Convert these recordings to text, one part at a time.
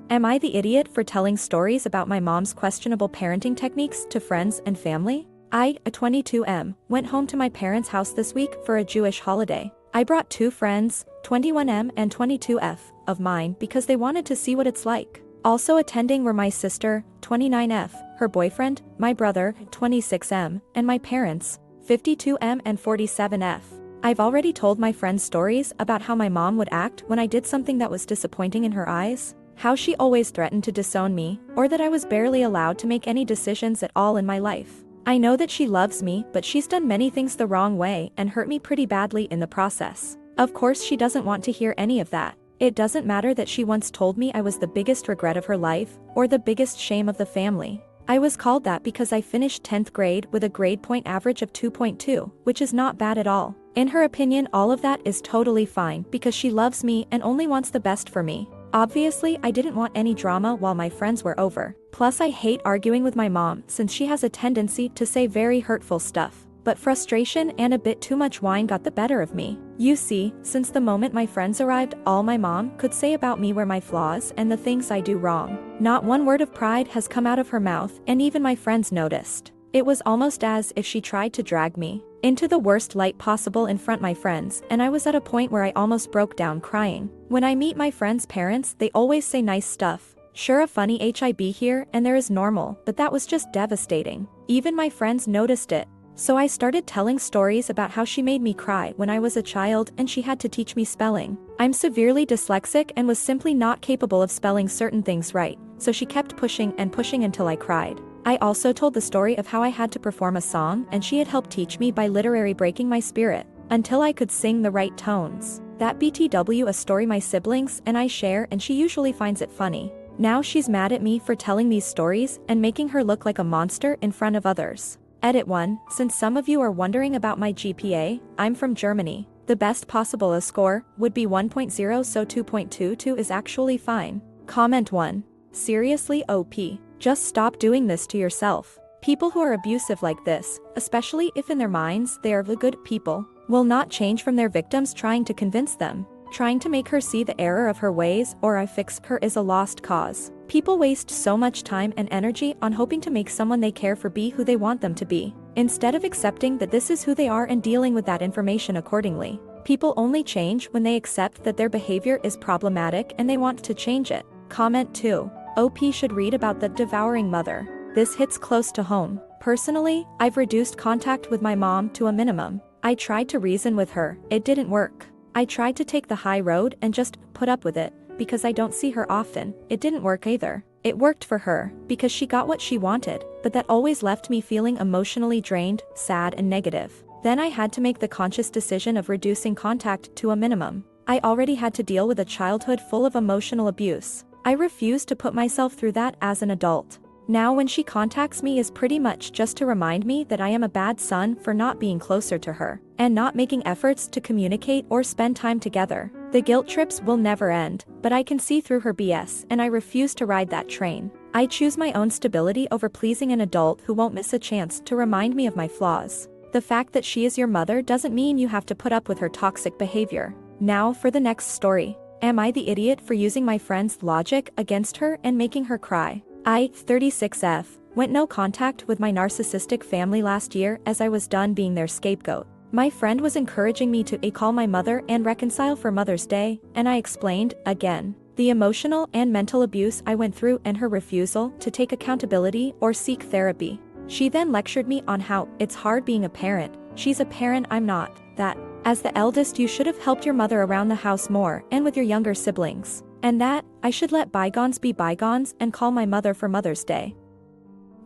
Am I the idiot for telling stories about my mom's questionable parenting techniques to friends and family? I, a 22M, went home to my parents' house this week for a Jewish holiday. I brought two friends, 21M and 22F, of mine because they wanted to see what it's like. Also attending were my sister, 29F, her boyfriend, my brother, 26M, and my parents, 52M and 47F. I've already told my friends stories about how my mom would act when I did something that was disappointing in her eyes, how she always threatened to disown me, or that I was barely allowed to make any decisions at all in my life. I know that she loves me, but she's done many things the wrong way and hurt me pretty badly in the process. Of course she doesn't want to hear any of that. It doesn't matter that she once told me I was the biggest regret of her life, or the biggest shame of the family. I was called that because I finished 10th grade with a grade point average of 2.2, which is not bad at all. In her opinion, all of that is totally fine because she loves me and only wants the best for me. Obviously, I didn't want any drama while my friends were over. Plus, I hate arguing with my mom since she has a tendency to say very hurtful stuff. But frustration and a bit too much wine got the better of me. You see, since the moment my friends arrived, all my mom could say about me were my flaws and the things I do wrong. Not one word of pride has come out of her mouth, and even my friends noticed. It was almost as if she tried to drag me into the worst light possible in front of my friends, and I was at a point where I almost broke down crying. When I meet my friends' parents, they always say nice stuff. Sure, a funny HIB here and there is normal, but that was just devastating. Even my friends noticed it. So I started telling stories about how she made me cry when I was a child and she had to teach me spelling. I'm severely dyslexic and was simply not capable of spelling certain things right, so she kept pushing and pushing until I cried. I also told the story of how I had to perform a song and she had helped teach me by literally breaking my spirit until I could sing the right tones. That BTW a story my siblings and I share, and she usually finds it funny. Now she's mad at me for telling these stories and making her look like a monster in front of others. Edit 1. Since some of you are wondering about my GPA, I'm from Germany. The best possible score would be 1.0, so 2.22 is actually fine. Comment 1. Seriously, OP. Just stop doing this to yourself. People who are abusive like this, especially if in their minds they are the good people, will not change from their victims trying to convince them. Trying to make her see the error of her ways or I fix her is a lost cause. People waste so much time and energy on hoping to make someone they care for be who they want them to be, instead of accepting that this is who they are and dealing with that information accordingly. People only change when they accept that their behavior is problematic and they want to change it. Comment 2. OP should read about the devouring mother. This hits close to home. Personally, I've reduced contact with my mom to a minimum. I tried to reason with her, it didn't work. I tried to take the high road and just put up with it, because I don't see her often. It didn't work either. It worked for her, because she got what she wanted, but that always left me feeling emotionally drained, sad and negative. Then I had to make the conscious decision of reducing contact to a minimum. I already had to deal with a childhood full of emotional abuse. I refused to put myself through that as an adult. Now when she contacts me is pretty much just to remind me that I am a bad son for not being closer to her, and not making efforts to communicate or spend time together. The guilt trips will never end, but I can see through her BS and I refuse to ride that train. I choose my own stability over pleasing an adult who won't miss a chance to remind me of my flaws. The fact that she is your mother doesn't mean you have to put up with her toxic behavior. Now for the next story. Am I the idiot for using my friend's logic against her and making her cry? I, 36F, went no contact with my narcissistic family last year as I was done being their scapegoat. My friend was encouraging me to call my mother and reconcile for Mother's Day, and I explained, again, the emotional and mental abuse I went through and her refusal to take accountability or seek therapy. She then lectured me on how it's hard being a parent. She's a parent, I'm not. That, as the eldest, you should have helped your mother around the house more and with your younger siblings. And that, I should let bygones be bygones and call my mother for Mother's Day.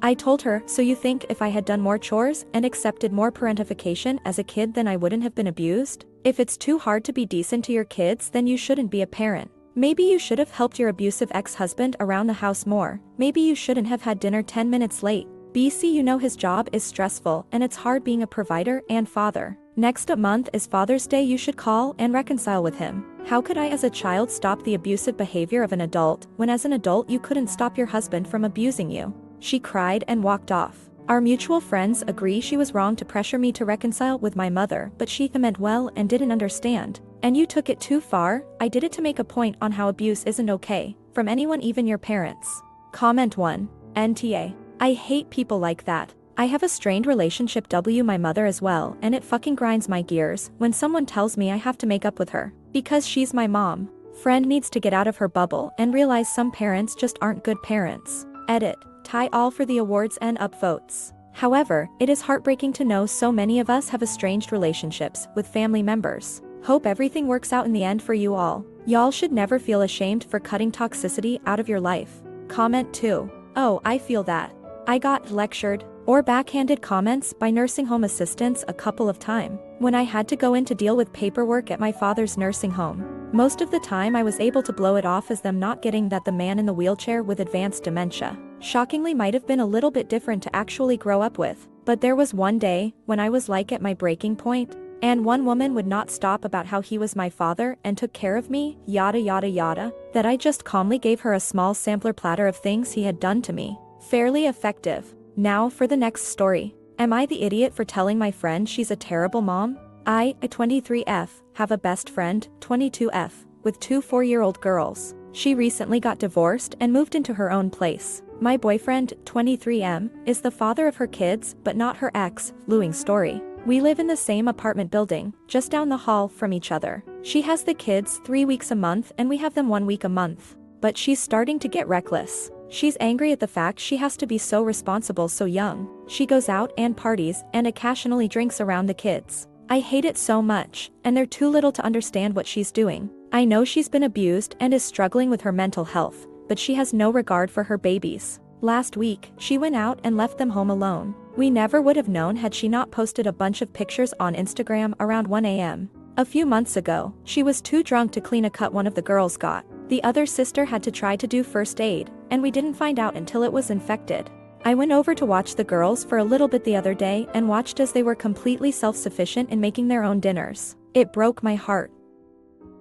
I told her, so you think if I had done more chores and accepted more parentification as a kid then I wouldn't have been abused? If it's too hard to be decent to your kids then you shouldn't be a parent. Maybe you should have helped your abusive ex-husband around the house more. Maybe you shouldn't have had dinner 10 minutes late. BC, you know his job is stressful and it's hard being a provider and father. Next month is Father's Day, you should call and reconcile with him. How could I as a child stop the abusive behavior of an adult when as an adult you couldn't stop your husband from abusing you? She cried and walked off. Our mutual friends agree she was wrong to pressure me to reconcile with my mother, but she meant well and didn't understand. And you took it too far. I did it to make a point on how abuse isn't okay, from anyone, even your parents. Comment 1. NTA. I hate people like that. I have a strained relationship with my mother as well, and it fucking grinds my gears when someone tells me I have to make up with her because she's my mom. Friend needs to get out of her bubble and realize some parents just aren't good parents. Edit. Tie all for the awards and upvotes. However, it is heartbreaking to know so many of us have estranged relationships with family members. Hope everything works out in the end for you all. Y'all should never feel ashamed for cutting toxicity out of your life. Comment 2. Oh, I feel that. I got lectured or backhanded comments by nursing home assistants a couple of times when I had to go in to deal with paperwork at my father's nursing home. Most of the time I was able to blow it off as them not getting that the man in the wheelchair with advanced dementia shockingly might have been a little bit different to actually grow up with. But there was one day when I was like at my breaking point, and one woman would not stop about how he was my father and took care of me, yada yada yada, that I just calmly gave her a small sampler platter of things he had done to me. Fairly effective. Now for the next story. Am I the idiot for telling my friend she's a terrible mom? I, a 23F, have a best friend, 22F, with two 4-year-old girls. She recently got divorced and moved into her own place. My boyfriend, 23M, is the father of her kids but not her ex. Long story. We live in the same apartment building, just down the hall from each other. She has the kids 3 weeks a month and we have them 1 week a month. But she's starting to get reckless. She's angry at the fact she has to be so responsible so young. She goes out and parties and occasionally drinks around the kids. I hate it so much, and they're too little to understand what she's doing. I know she's been abused and is struggling with her mental health, but she has no regard for her babies. Last week, she went out and left them home alone. We never would have known had she not posted a bunch of pictures on Instagram around 1 a.m. A few months ago, she was too drunk to clean a cut one of the girls got. The other sister had to try to do first aid, and we didn't find out until it was infected. I went over to watch the girls for a little bit the other day and watched as they were completely self-sufficient in making their own dinners. It broke my heart.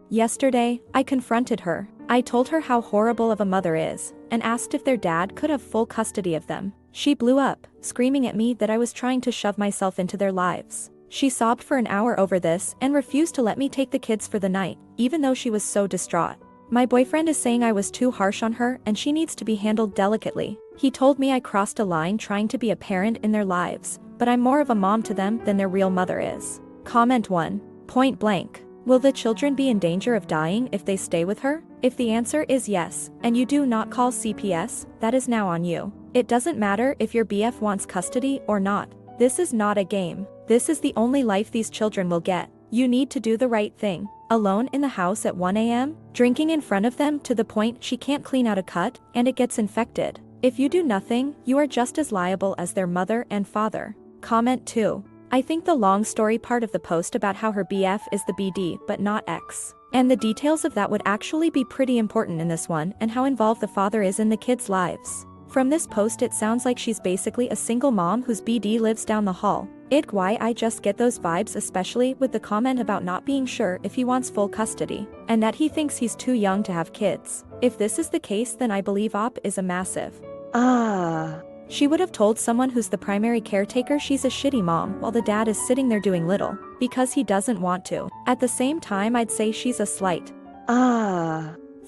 Yesterday, I confronted her. I told her how horrible of a mother is, and asked if their dad could have full custody of them. She blew up, screaming at me that I was trying to shove myself into their lives. She sobbed for an hour over this and refused to let me take the kids for the night, even though she was so distraught. My boyfriend is saying I was too harsh on her and she needs to be handled delicately. He told me I crossed a line trying to be a parent in their lives, but I'm more of a mom to them than their real mother is. Comment 1. Point blank. Will the children be in danger of dying if they stay with her? If the answer is yes, and you do not call CPS, that is now on you. It doesn't matter if your BF wants custody or not. This is not a game. This is the only life these children will get. You need to do the right thing. Alone in the house at 1 a.m., drinking in front of them to the point she can't clean out a cut, and it gets infected. If you do nothing, you are just as liable as their mother and father. Comment 2. I think the long story part of the post about how her BF is the BD but not X, and the details of that would actually be pretty important in this one, and how involved the father is in the kids' lives. From this post it sounds like she's basically a single mom whose BD lives down the hall. Why I just get those vibes, especially with the comment about not being sure if he wants full custody, and that he thinks he's too young to have kids. If this is the case, then I believe OP is a massive She would have told someone who's the primary caretaker she's a shitty mom while the dad is sitting there doing little, because he doesn't want to. At the same time I'd say she's a slight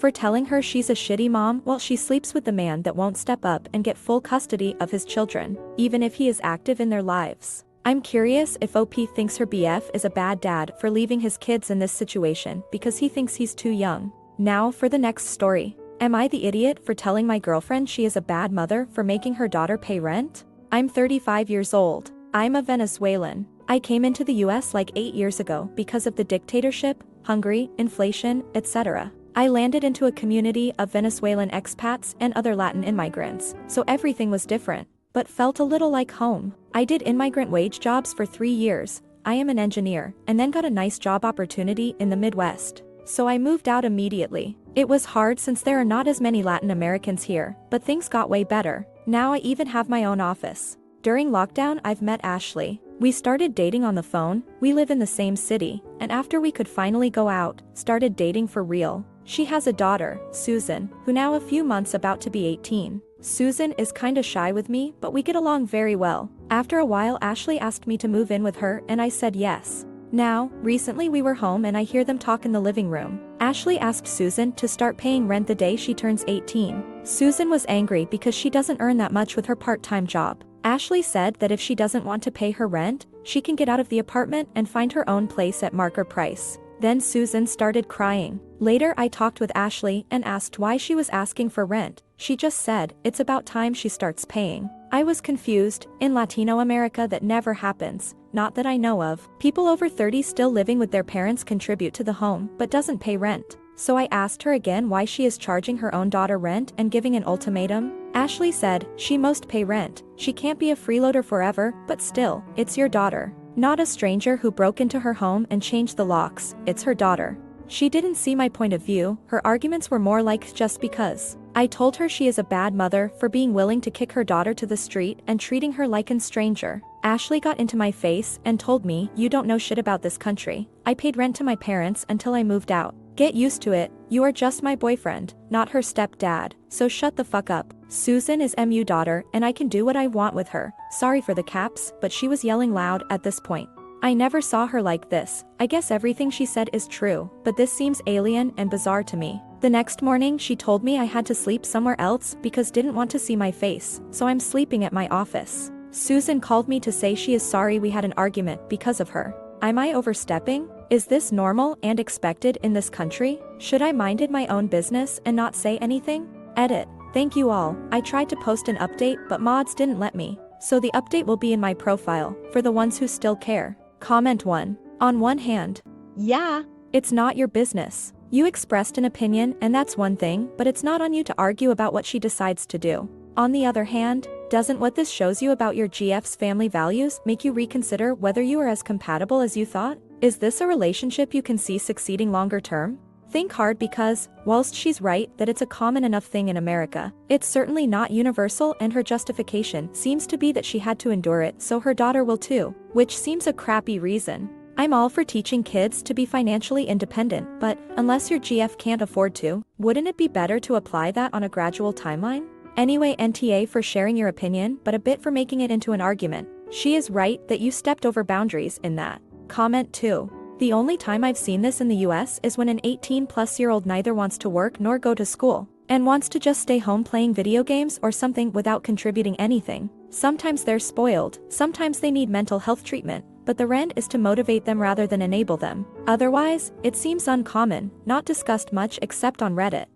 for telling her she's a shitty mom while she sleeps with the man that won't step up and get full custody of his children, even if he is active in their lives. I'm curious if OP thinks her BF is a bad dad for leaving his kids in this situation because he thinks he's too young. Now for the next story. Am I the idiot for telling my girlfriend she is a bad mother for making her daughter pay rent? I'm 35 years old. I'm a Venezuelan. I came into the US like 8 years ago because of the dictatorship, Hungary, inflation, etc. I landed into a community of Venezuelan expats and other Latin immigrants, so everything was different, but felt a little like home. I did immigrant wage jobs for 3 years. I am an engineer, and then got a nice job opportunity in the Midwest. So I moved out immediately. It was hard since there are not as many Latin Americans here, but things got way better. Now I even have my own office. During lockdown I've met Ashley. We started dating on the phone, we live in the same city, and after we could finally go out, started dating for real. She has a daughter, Susan, who now a few months about to be 18. Susan is kinda shy with me, but we get along very well. After a while Ashley asked me to move in with her and I said yes. Now, recently we were home and I hear them talk in the living room. Ashley asked Susan to start paying rent the day she turns 18. Susan was angry because she doesn't earn that much with her part-time job. Ashley said that if she doesn't want to pay her rent, she can get out of the apartment and find her own place at market price. Then Susan started crying. Later I talked with Ashley and asked why she was asking for rent. She just said, it's about time she starts paying. I was confused. In Latino America that never happens, not that I know of. People over 30 still living with their parents contribute to the home but doesn't pay rent. So I asked her again why she is charging her own daughter rent and giving an ultimatum. Ashley said, she must pay rent. She can't be a freeloader forever, but still, it's your daughter. Not a stranger who broke into her home and changed the locks, it's her daughter. She didn't see my point of view, her arguments were more like just because. I told her she is a bad mother for being willing to kick her daughter to the street and treating her like a stranger. Ashley got into my face and told me, you don't know shit about this country. I paid rent to my parents until I moved out. Get used to it, you are just my boyfriend, not her stepdad, so shut the fuck up. Susan is MU daughter and I can do what I want with her. Sorry for the caps, but she was yelling loud at this point. I never saw her like this. I guess everything she said is true, but this seems alien and bizarre to me. The next morning she told me I had to sleep somewhere else because didn't want to see my face, so I'm sleeping at my office. Susan called me to say she is sorry we had an argument because of her. Am I overstepping? Is this normal and expected in this country? Should I minded my own business and not say anything? Edit. Thank you all. I tried to post an update but mods didn't let me. So the update will be in my profile, for the ones who still care. Comment 1. On one hand, yeah, it's not your business. You expressed an opinion and that's one thing, but it's not on you to argue about what she decides to do. On the other hand, doesn't what this shows you about your GF's family values make you reconsider whether you are as compatible as you thought? Is this a relationship you can see succeeding longer term? Think hard because, whilst she's right that it's a common enough thing in America, it's certainly not universal and her justification seems to be that she had to endure it so her daughter will too, which seems a crappy reason. I'm all for teaching kids to be financially independent, but unless your GF can't afford to, wouldn't it be better to apply that on a gradual timeline? Anyway, NTA for sharing your opinion but a bit for making it into an argument. She is right that you stepped over boundaries in that. Comment 2. The only time I've seen this in the US is when an 18-plus-year-old neither wants to work nor go to school, and wants to just stay home playing video games or something without contributing anything. Sometimes they're spoiled, sometimes they need mental health treatment, but the rent is to motivate them rather than enable them. Otherwise, it seems uncommon, not discussed much except on Reddit.